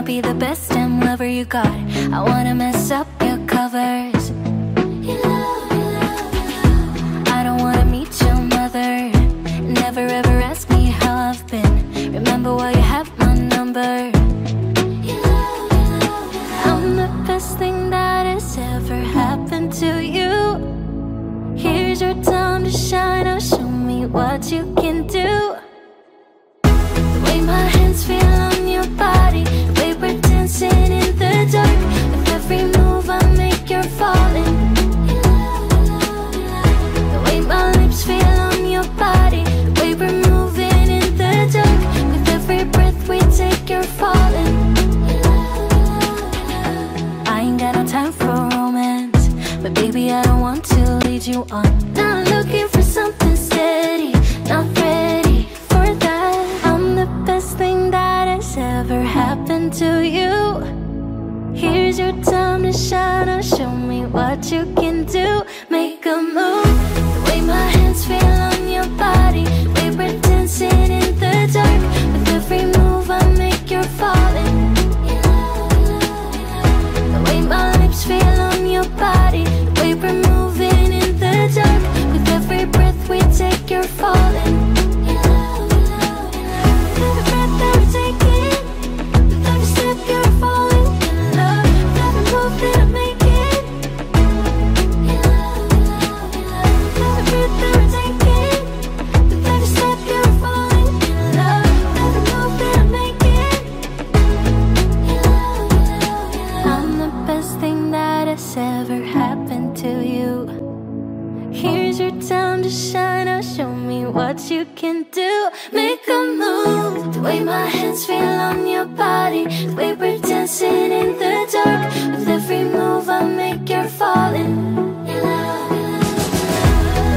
I'll be the best damn lover you got. I wanna mess up your covers. I don't wanna meet your mother. Never ever ask me how I've been. Remember why you have my number. I'm the best thing that has ever happened to you. Here's your time to shine. Now show me what you can do. The way my hands feel on your body, the way we're dancing in the dark. With every move I make, you're falling. The way my lips feel on your body, the way we're moving in the dark. With every breath we take, you're falling. I ain't got no time for romance, but baby I don't want to lead you on. Not looking for something steady, not ready for that. I'm the best thing that has ever happened to you. Here's your time to shine. Now show me what you can do. Make a move. The way my hands feel on your body, the way we're dancing in the dark. With every move I make, you're falling. The way my lips feel on your body, the way we're moving in the dark. With every breath we take, you're falling. Every breath that we're taking, with every step you're falling in love. With every move that I'm making, every breath that we're taking, with every step you're falling in love. With every move that I'm making, I'm the best thing that has ever happened to you. Here's your time to shine. Now show me what you can do. Make a move. The way my hands feel on your body, the way we're dancing in the dark. With every move I make, you're falling. The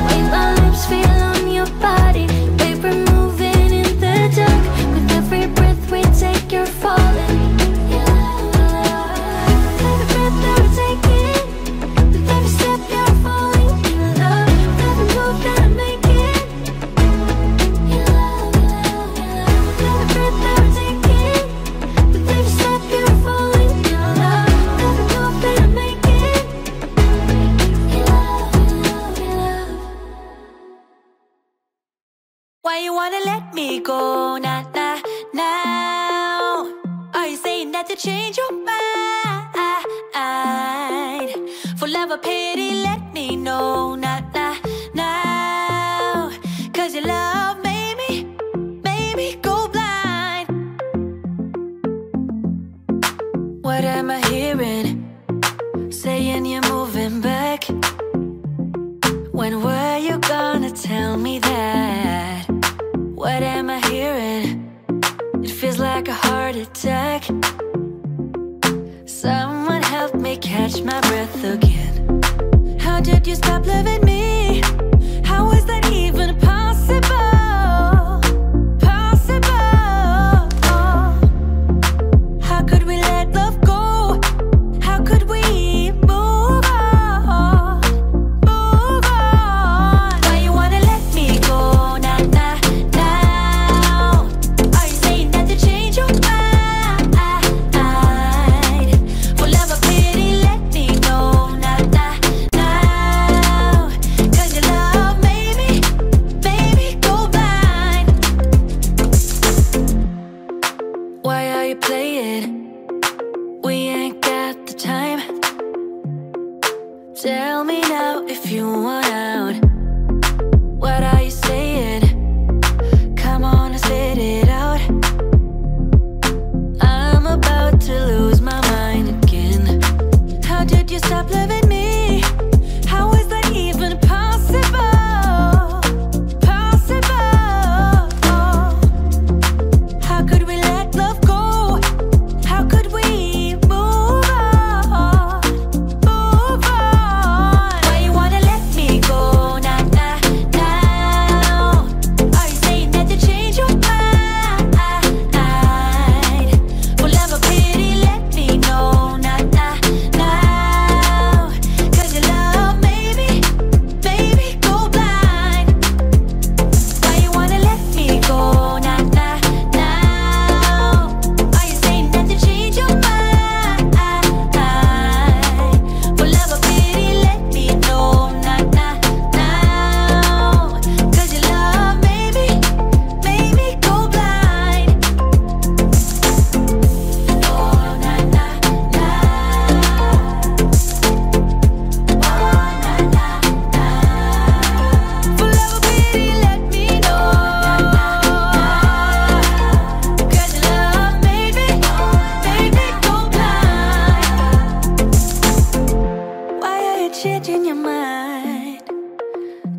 way my lips feel on your body, the way we're moving in the dark. With every breath we take, you're falling. Every breath that we're taking, with every step you're falling in love. With every move that I'm making, every breath that we're taking, with every step you're falling in love. With every move that I'm making, Why you wanna let me go now? Are you saying that to change your mind? For love or pity, let me know now. Cause your love made me go blind. What am I hearing? Saying you're moving back. When were you gonna tell me that? What am I hearing? It feels like a heart attack. Someone help me catch my breath again. How did you stop loving me? How is that even possible? How could we let love go? How could we move on? Why you wanna let me go now? Are you saying that to change your mind? For love or pity, let me know now. Cause your love made me go blind. Why are you playing? We ain't got the time. Tell me now if you want out. What are you saying? Come on and spit it out. I'm about to lose my mind again. How did you stop loving me? How is that even possible? How could we let love go? How could we move on? Why you wanna let me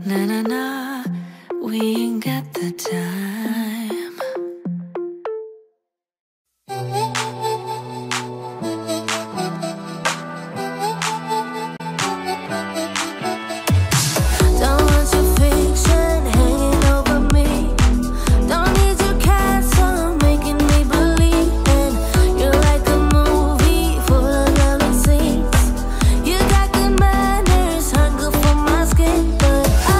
Na na na, we ain't got the time. Don't want your fiction hanging over me. Don't need your castle making me believe in. You're like a movie full of lovely scenes. You got good manners, hunger for my skin, but I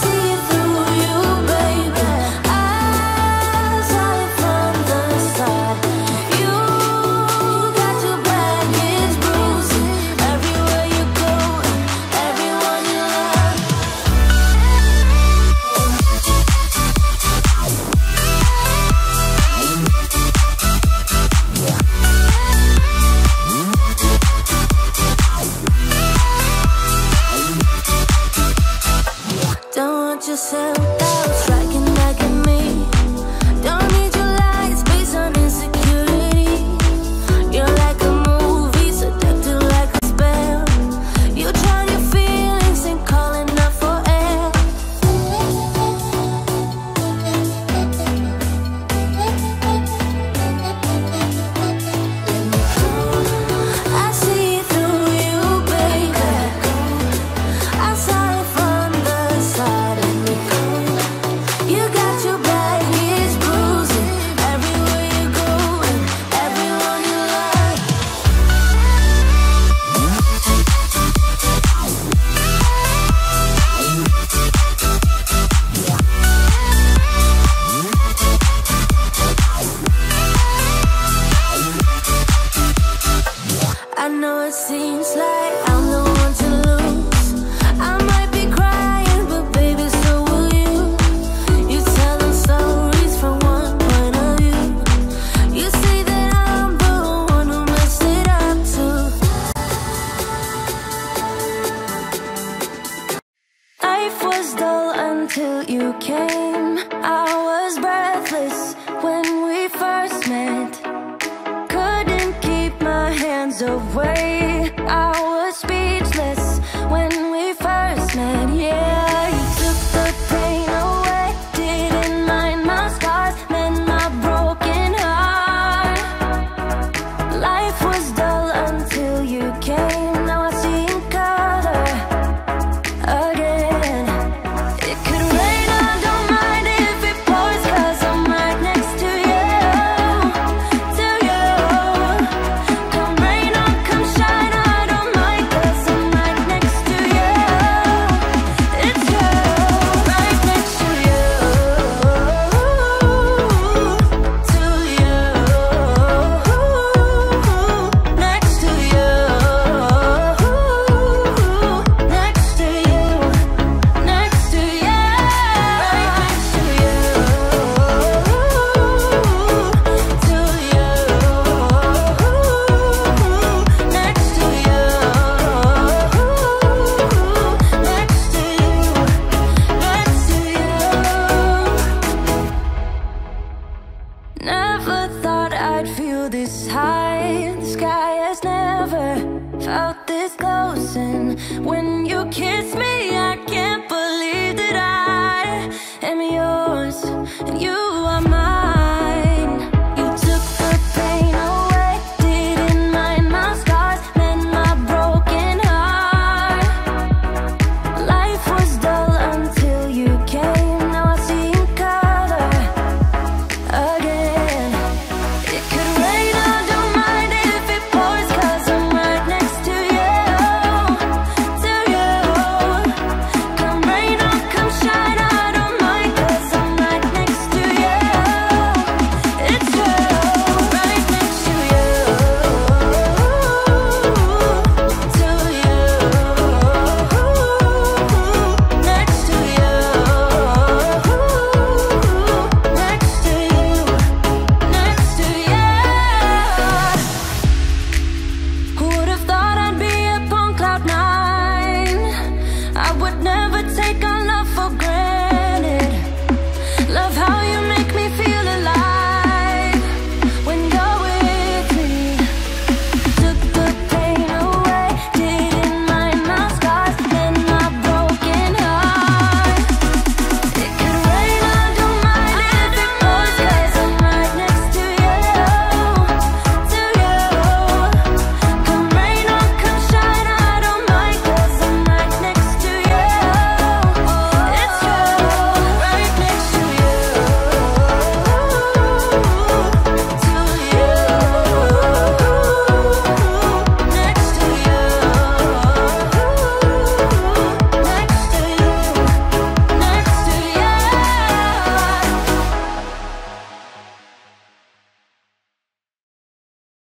see through you, baby. I saw it from the side. You got your baggage bruising everywhere you go, everyone you love. Don't want your self-doubt striking back at me. Don't need your lies based on insecurity. You're like a movie, seductive like a spell. You drown your feelings and calling up for air. I see through you, baby. I saw it from the side. You got your baggage bruising everywhere you go and everyone you love. I know it seems like I'm the one to lose. I might be crying, but baby, so will you. You tell them stories from one point of view. You say that I'm the one who messed it up too. Life was dull until you came. I was breathless when we first met. Couldn't keep my hands away.